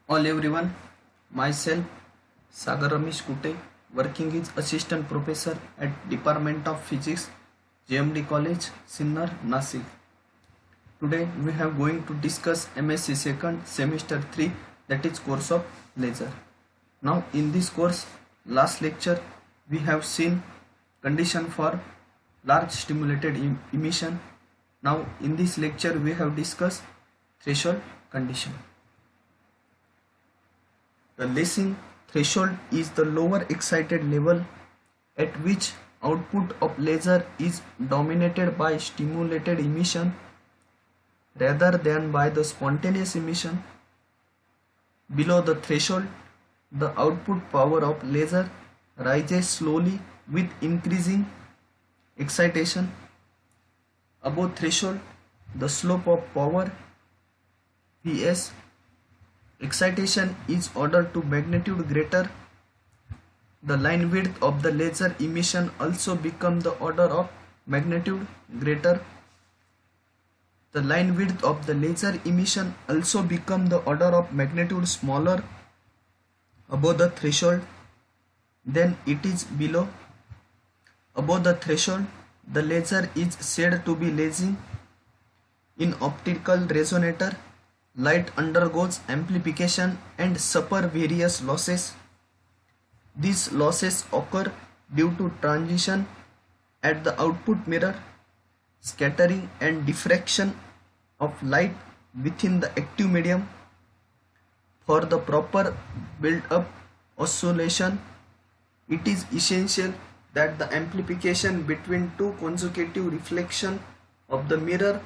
All everyone, myself Sagar Ramesh Kute, working as assistant professor at Department of Physics, JMD College, Sinnar, Nasik. Today we have going to discuss MSc second semester 3, that is course of laser. Now in this course, last lecture we have seen condition for large stimulated emission. Now in this lecture we have discussed threshold condition. The lacing threshold is the lower excited level at which output of laser is dominated by stimulated emission rather than by the spontaneous emission. Below the threshold, the output power of laser rises slowly with increasing excitation. Above threshold, the slope of power Vs excitation is order to magnitude greater. The line width of the laser emission also become the order of magnitude greater. The line width of the laser emission also become the order of magnitude smaller above the threshold than it is below. Above the threshold, the laser is said to be lacing. In optical resonator, light undergoes amplification and suffer various losses. These losses occur due to transition at the output mirror, scattering and diffraction of light within the active medium. For the proper build-up oscillation, it is essential that the amplification between two consecutive reflections of the mirror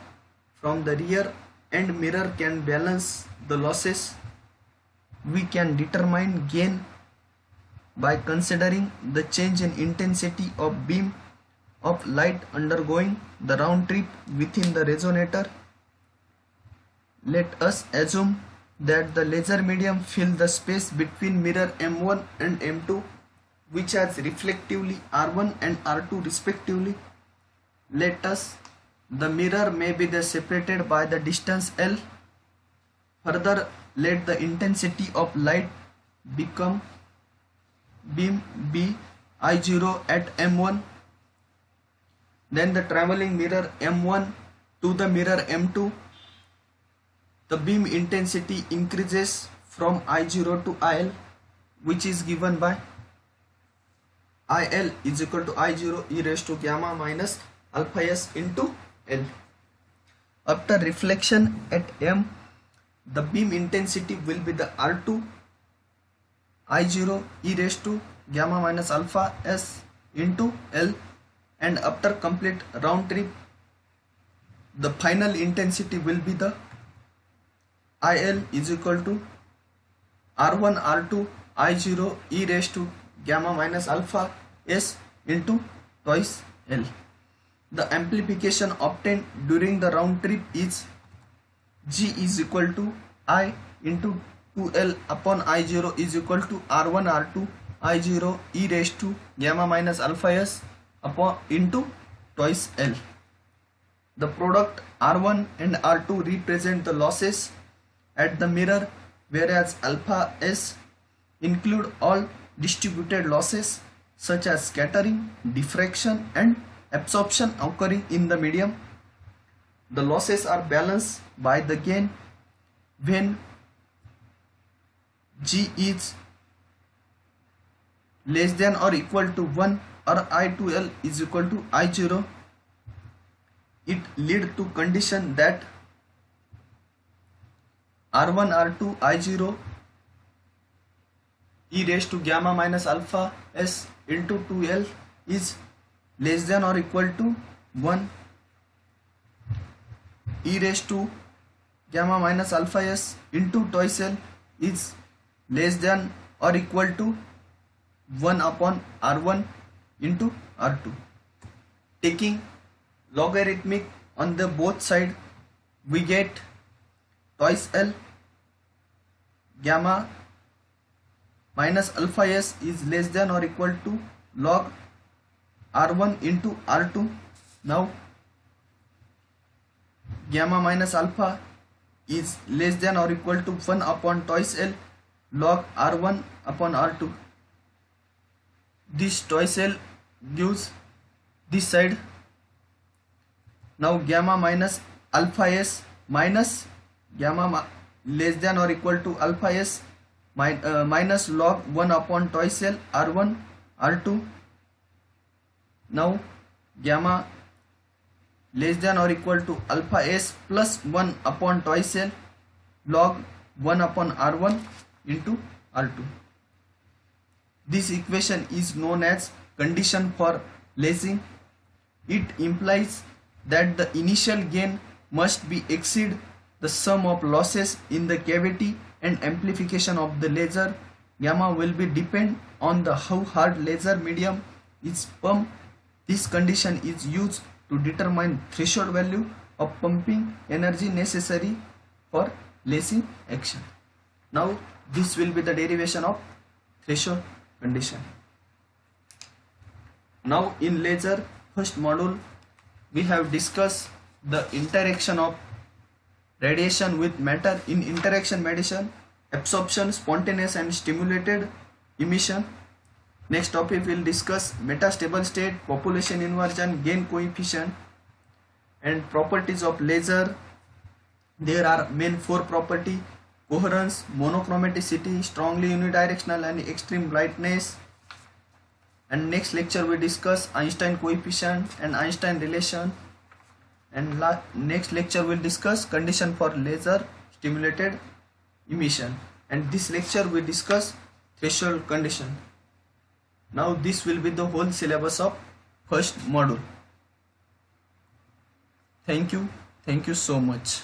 from the rear and mirror can balance the losses. We can determine gain by considering the change in intensity of beam of light undergoing the round trip within the resonator. Let us assume that the laser medium fills the space between mirror M1 and M2, which has reflectively R1 and R2 respectively. Let us the mirror may be separated by the distance L. Further, let the intensity of light become beam B I0 at M1. Then the traveling mirror M1 to the mirror M2. The beam intensity increases from I0 to IL, which is given by IL is equal to I0 e raised to gamma minus alpha s into L. After reflection at M, the beam intensity will be the R2 I0 e raised to gamma minus alpha s into L, and after complete round trip, the final intensity will be the IL is equal to R1 R2 I0 e raised to gamma minus alpha s into twice L. The amplification obtained during the round trip is G is equal to I into 2L upon I0 is equal to R1 R2 I0 e raised to gamma minus alpha s upon into twice L. The product R1 and R2 represent the losses at the mirror, whereas alpha s include all distributed losses such as scattering, diffraction and absorption occurring in the medium. The losses are balanced by the gain when G is less than or equal to 1 or I2L is equal to I0. It leads to condition that R1 R2 I0 e raised to gamma minus alpha s into 2L is less than or equal to 1, e raised to gamma minus alpha s into twice L is less than or equal to 1 upon R1 into R2. Taking logarithmic on the both side, we get twice L gamma minus alpha s is less than or equal to log R1 into R2. Now gamma minus alpha is less than or equal to 1 upon twice L log R1 upon R2. This toy cell gives this side. Now gamma minus alpha s minus gamma less than or equal to alpha s minus log 1 upon toy cell R1 R2. Now gamma less than or equal to alpha s plus 1 upon toy cell log 1 upon R1 into R2. This equation is known as condition for lacing. It implies that the initial gain must be exceed the sum of losses in the cavity and amplification of the laser. Gamma will be depend on the how hard laser medium is pumped. This condition is used to determine threshold value of pumping energy necessary for lacing action. Now this will be the derivation of threshold condition. Now in laser first module we have discussed the interaction of radiation with matter. In interaction mediation, absorption, spontaneous and stimulated emission. Next topic we will discuss metastable state, population inversion, gain coefficient and properties of laser. There are main four property: coherence, monochromaticity, strongly unidirectional and extreme brightness. And next lecture we discuss Einstein coefficient and Einstein relation. And next lecture we will discuss condition for laser stimulated emission. And this lecture we discuss threshold condition. Now this will be the whole syllabus of first module. Thank you so much.